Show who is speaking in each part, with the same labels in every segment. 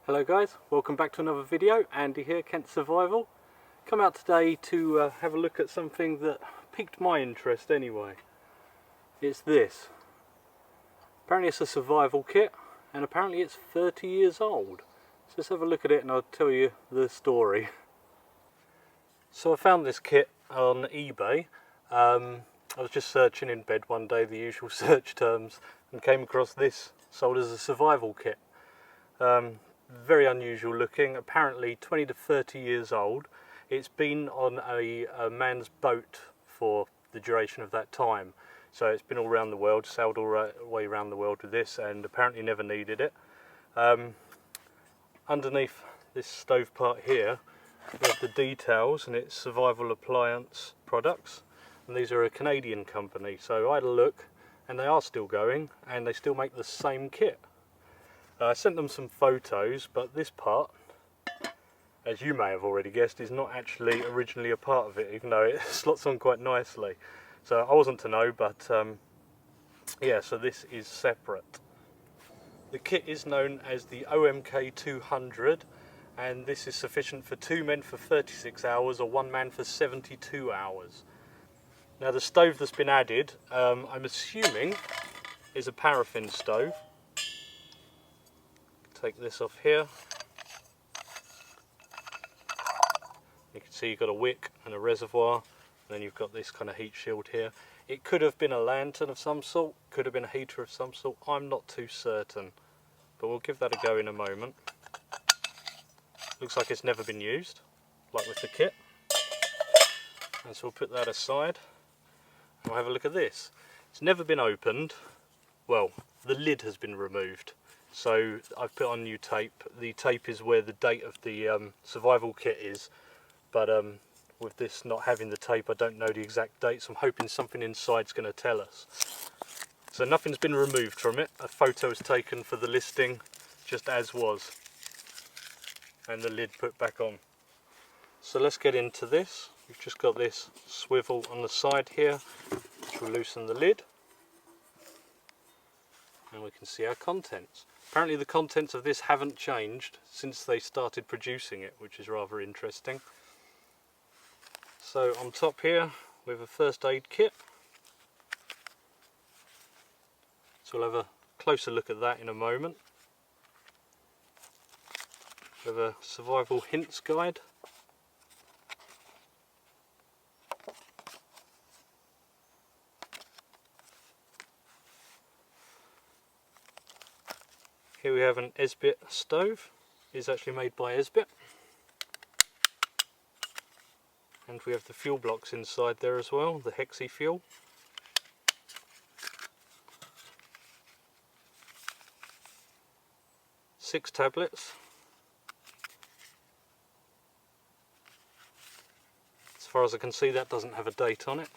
Speaker 1: Hello guys, welcome back to another video. Andy here, Kent Survival. Come out today to have a look at something that piqued my interest anyway. It's this. Apparently it's a survival kit and apparently it's 30 years old. So let's have a look at it and I'll tell you the story. So I found this kit on eBay. I was just searching in bed one day, the usual search terms, and came across this sold as a survival kit. Very unusual looking, apparently 20 to 30 years old. It's been on a man's boat for the duration of that time. So it's been all around the world, sailed all the way around the world with this and apparently never needed it. Underneath this stove part here, we have the details and it's Survival Appliance Products. And these are a Canadian company. So I had a look and they are still going and they still make the same kit. I sent them some photos, but this part, as you may have already guessed, is not actually originally a part of it, even though it slots on quite nicely. So I wasn't to know, but yeah, so this is separate. The kit is known as the OMK 200, and this is sufficient for 2 men for 36 hours or 1 man for 72 hours. Now the stove that's been added, I'm assuming, is a paraffin stove. Take this off here. You can see you've got a wick and a reservoir, and then you've got this kind of heat shield here. It could have been a lantern of some sort, could have been a heater of some sort, I'm not too certain, but we'll give that a go in a moment. Looks like it's never been used, like with the kit. And so we'll put that aside and we'll have a look at this. It's never been opened. Well, the lid has been removed. So I've put on new tape. The tape is where the date of the survival kit is, but with this not having the tape I don't know the exact date, so I'm hoping something inside's going to tell us. So nothing's been removed from it. A photo was taken for the listing just as was, and the lid put back on. So let's get into this. We've just got this swivel on the side here which will loosen the lid, and we can see our contents. Apparently the contents of this haven't changed since they started producing it, which is rather interesting. So on top here we have a first aid kit. So we'll have a closer look at that in a moment. We have a survival hints guide. Here we have an Esbit stove. It's actually made by Esbit. And we have the fuel blocks inside there as well, the hexi fuel. Six tablets. As far as I can see, that doesn't have a date on it,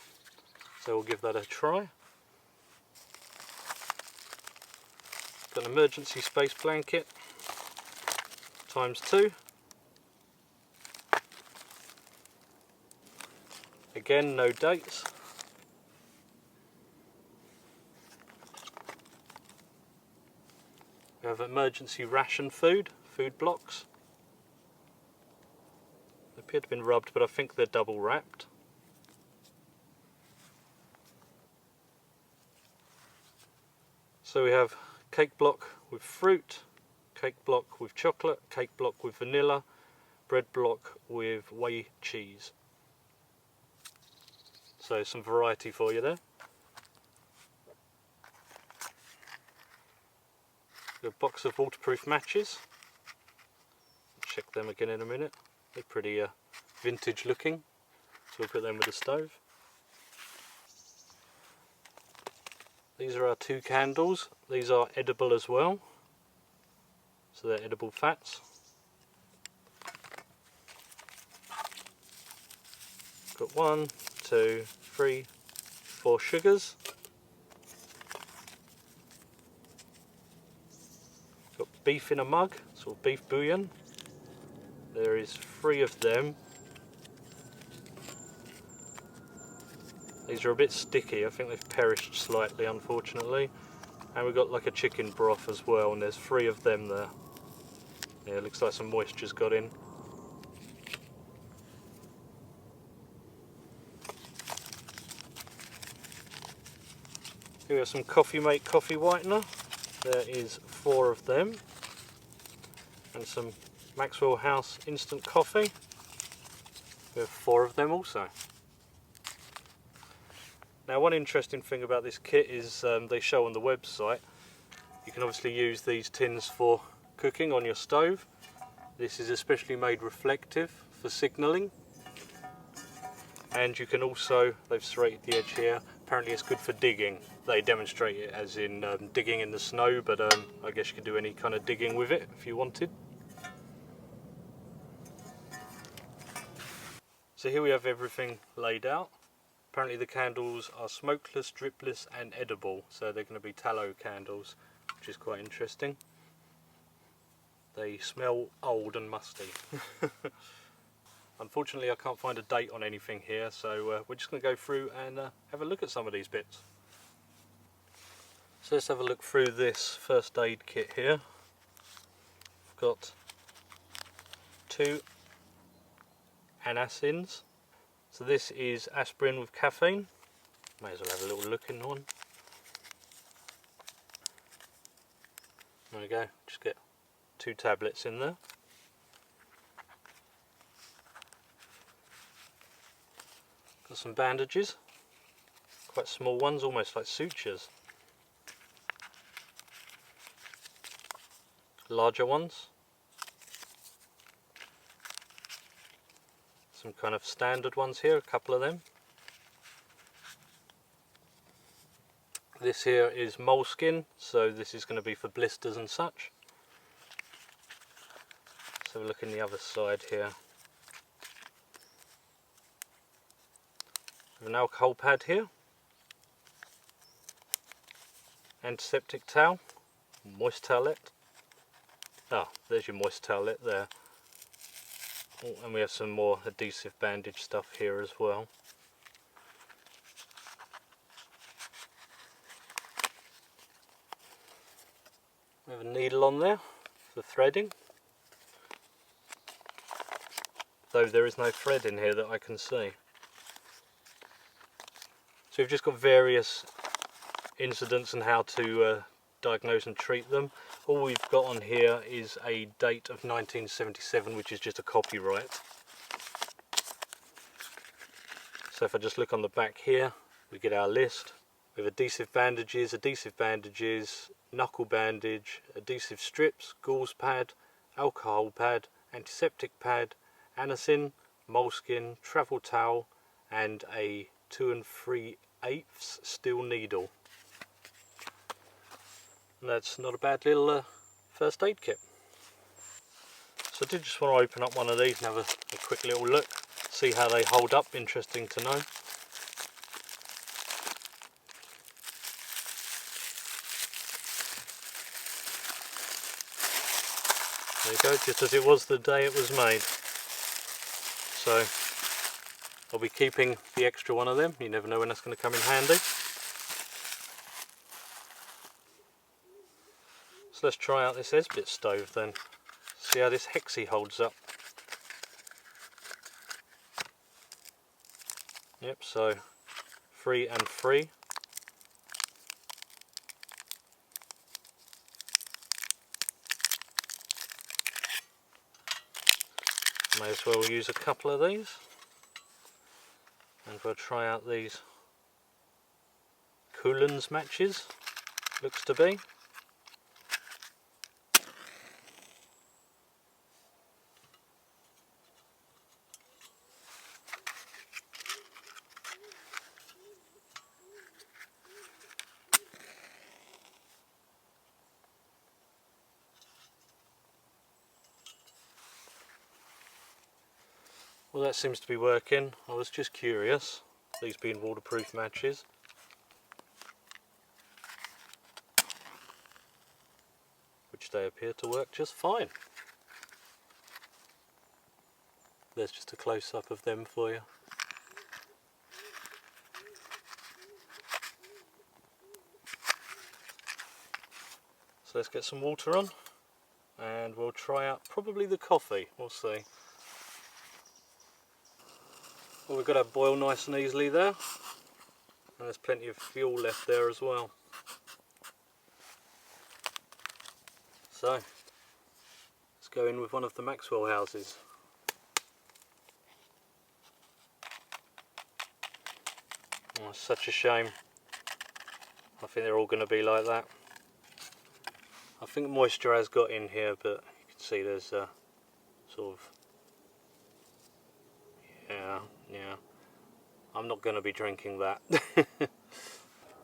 Speaker 1: so we'll give that a try. Got an emergency space blanket, ×2. Again, no dates. We have emergency ration food blocks. They appear to have been rubbed, but I think they're double wrapped. So we have cake block with fruit, cake block with chocolate, cake block with vanilla, bread block with whey cheese. So some variety for you there. A box of waterproof matches. Check them again in a minute. They're pretty vintage looking, so we'll put them with the stove. These are our 2 candles. These are edible as well, so they're edible fats. Got 1, 2, 3, 4 sugars. Got beef in a mug, sort of beef bouillon. There is 3 of them. These are a bit sticky, I think they've perished slightly unfortunately. And we've got like a chicken broth as well, and there's 3 of them there. Yeah, it looks like some moisture's got in. Here we have some Coffee Mate coffee whitener. There is 4 of them. And some Maxwell House instant coffee. We have 4 of them also. Now, one interesting thing about this kit is they show on the website you can obviously use these tins for cooking on your stove. This is especially made reflective for signalling. And you can also, they've serrated the edge here, apparently it's good for digging. They demonstrate it as in digging in the snow, but I guess you could do any kind of digging with it if you wanted. So here we have everything laid out. Apparently the candles are smokeless, dripless and edible, so they're going to be tallow candles, which is quite interesting. They smell old and musty. Unfortunately I can't find a date on anything here, so we're just going to go through and have a look at some of these bits. So let's have a look through this first aid kit here. We've got 2 anacins. So this is aspirin with caffeine. May as well have a little look in one. There we go, just get 2 tablets in there. Got some bandages, quite small ones, almost like sutures. Larger ones. Some kind of standard ones here, a couple of them. This here is moleskin, so this is going to be for blisters and such. Let's have a look in the other side here. We have an alcohol pad here. Antiseptic towel. Moist towelette. Ah, there's your moist towelette there. Oh, and we have some more adhesive bandage stuff here as well. We have a needle on there for threading, though there is no thread in here that I can see. So we've just got various incidents and how to diagnose and treat them. All we've got on here is a date of 1977, which is just a copyright. So if I just look on the back here, we get our list. We have adhesive bandages, knuckle bandage, adhesive strips, gauze pad, alcohol pad, antiseptic pad, anacin, moleskin, travel towel and a 2 3/8 steel needle. And that's not a bad little first aid kit. So I did just want to open up one of these and have a quick little look, see how they hold up, interesting to know. There you go, just as it was the day it was made. So I'll be keeping the extra one of them, you never know when that's going to come in handy. So let's try out this Esbit stove then, see how this Hexie holds up. Yep, so 3 and 3. May as well use a couple of these. And we'll try out these Coolans matches, looks to be. Well, that seems to be working. I was just curious, these being waterproof matches. Which they appear to work just fine. There's just a close-up of them for you. So let's get some water on and we'll try out probably the coffee. We'll see. Well, we've got to boil nice and easily there, and there's plenty of fuel left there as well. So let's go in with one of the Maxwell houses. Oh, such a shame. I think they're all going to be like that. I think moisture has got in here, but you can see there's a sort of, yeah, I'm not going to be drinking that.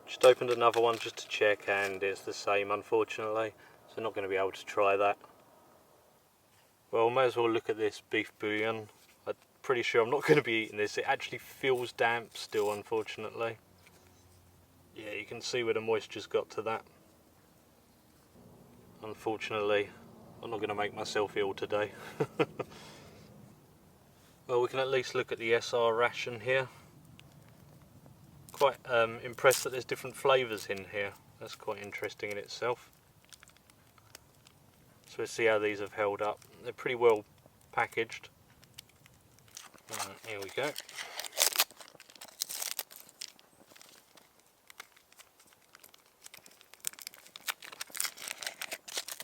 Speaker 1: Just opened another one just to check, and it's the same, unfortunately, so not going to be able to try that. Well, may as well look at this beef bouillon. I'm pretty sure I'm not going to be eating this. It actually feels damp still, unfortunately. Yeah, you can see where the moisture's got to that. Unfortunately, I'm not going to make myself ill today. Well, we can at least look at the SR ration here. Quite impressed that there's different flavours in here. That's quite interesting in itself. So we'll see how these have held up. They're pretty well packaged. Here we go.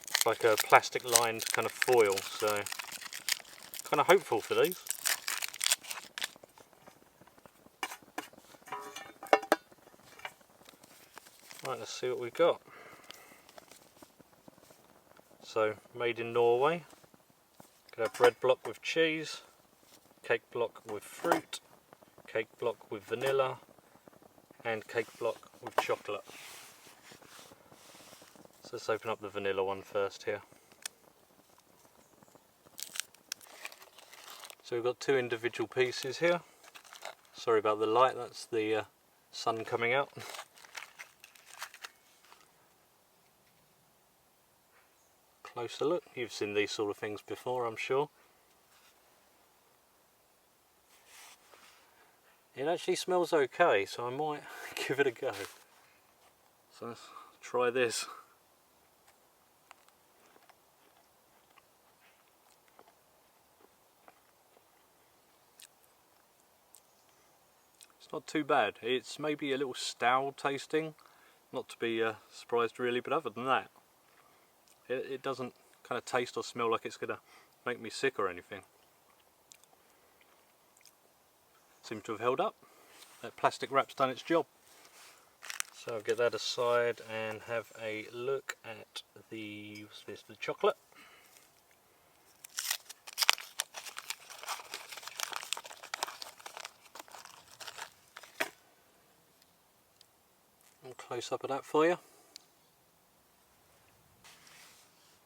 Speaker 1: It's like a plastic lined kind of foil, so kind of hopeful for these. Right, let's see what we've got. So, made in Norway. Got a bread block with cheese, cake block with fruit, cake block with vanilla, and cake block with chocolate. So let's open up the vanilla one first here. So we've got two individual pieces here. Sorry about the light, that's the sun coming out. Closer look. You've seen these sort of things before, I'm sure. It actually smells okay, so I might give it a go. So let's try this. It's not too bad. It's maybe a little stale tasting, not to be surprised really, but other than that, it doesn't kind of taste or smell like it's going to make me sick or anything. Seems to have held up. That plastic wrap's done its job. So I'll get that aside and have a look at the, what's this, the chocolate. And close up of that for you.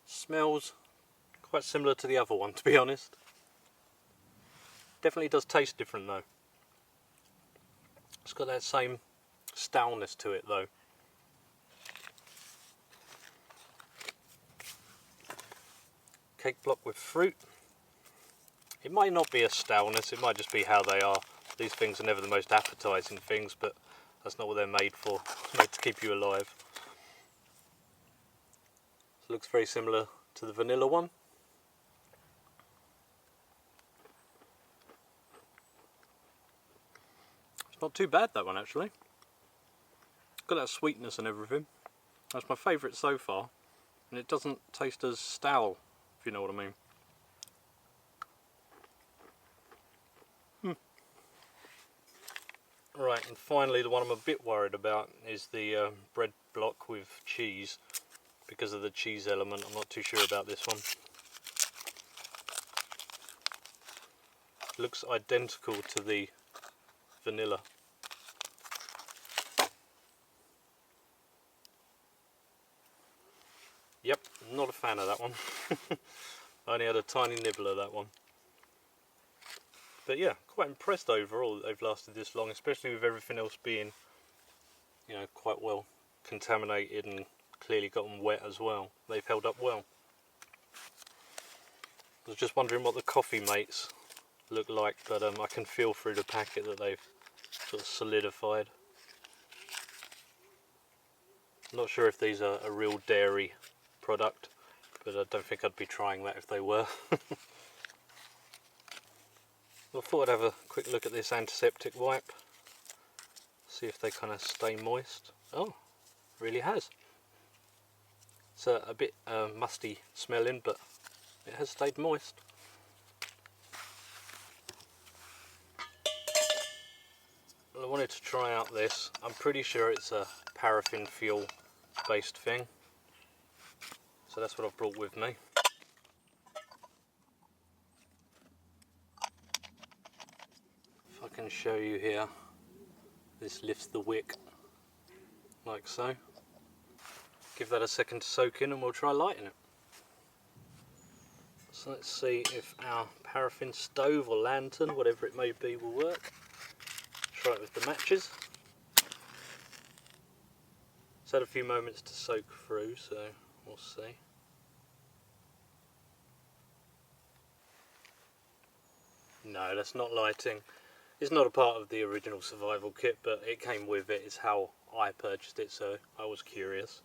Speaker 1: Smells quite similar to the other one, to be honest. Definitely does taste different though. It's got that same stoutness to it though. Cake block with fruit. It might not be a stoutness, it might just be how they are. These things are never the most appetizing things, but that's not what they're made for. It's made to keep you alive. It looks very similar to the vanilla one. It's not too bad, that one actually. Got that sweetness and everything. That's my favourite so far, and it doesn't taste as stale, if you know what I mean. Right, and finally the one I'm a bit worried about is the bread block with cheese. Because of the cheese element, I'm not too sure about this one. Looks identical to the vanilla. Yep, not a fan of that one. I only had a tiny nibble of that one. But yeah, quite impressed overall that they've lasted this long, especially with everything else being, you know, quite well contaminated and clearly gotten wet as well. They've held up well. I was just wondering what the coffee mates look like, but I can feel through the packet that they've sort of solidified. I'm not sure if these are a real dairy product, but I don't think I'd be trying that if they were. I thought I'd have a quick look at this antiseptic wipe, see if they kind of stay moist. Oh, really has. It's a bit musty smelling, but it has stayed moist. Well, I wanted to try out this. I'm pretty sure it's a paraffin fuel based thing, so that's what I've brought with me. If I can show you here, this lifts the wick like so. Give that a second to soak in and we'll try lighting it. So let's see if our paraffin stove or lantern, whatever it may be, will work. Try it with the matches. It's had a few moments to soak through, so we'll see. No, that's not lighting. It's not a part of the original survival kit, but it came with it. It's how I purchased it, so I was curious.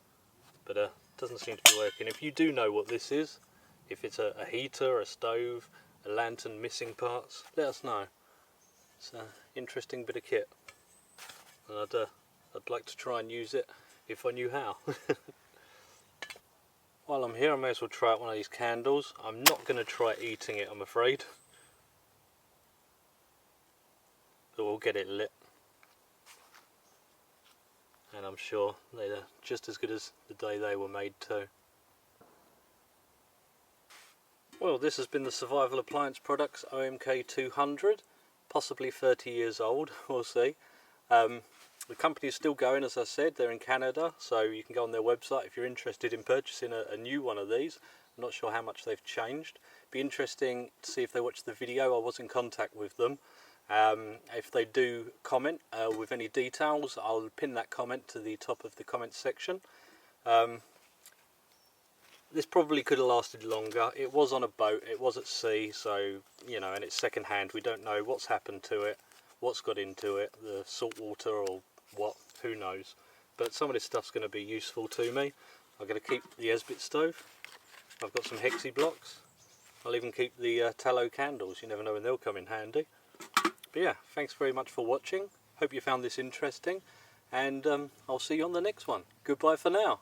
Speaker 1: But it doesn't seem to be working. If you do know what this is, if it's a heater, a stove, a lantern missing parts, let us know. It's an interesting bit of kit, and I'd like to try and use it if I knew how. While I'm here, I may as well try out one of these candles. I'm not going to try eating it, I'm afraid, but we'll get it lit. And I'm sure they're just as good as the day they were made too. Well, this has been the Survival Appliance Products OMK 200, possibly 30 years old, we'll see. The company is still going, as I said. They're in Canada, so you can go on their website if you're interested in purchasing a new one of these. I'm not sure how much they've changed. Be interesting to see if they watch the video. I was in contact with them. If they do comment with any details, I'll pin that comment to the top of the comments section. This probably could have lasted longer. It was on a boat, it was at sea, so, you know, and it's second hand. We don't know what's happened to it, what's got into it, the salt water or what, who knows. But some of this stuff's going to be useful to me. I'm going to keep the Esbit stove. I've got some hexi blocks. I'll even keep the tallow candles. You never know when they'll come in handy. But yeah, thanks very much for watching. Hope you found this interesting, and I'll see you on the next one. Goodbye for now.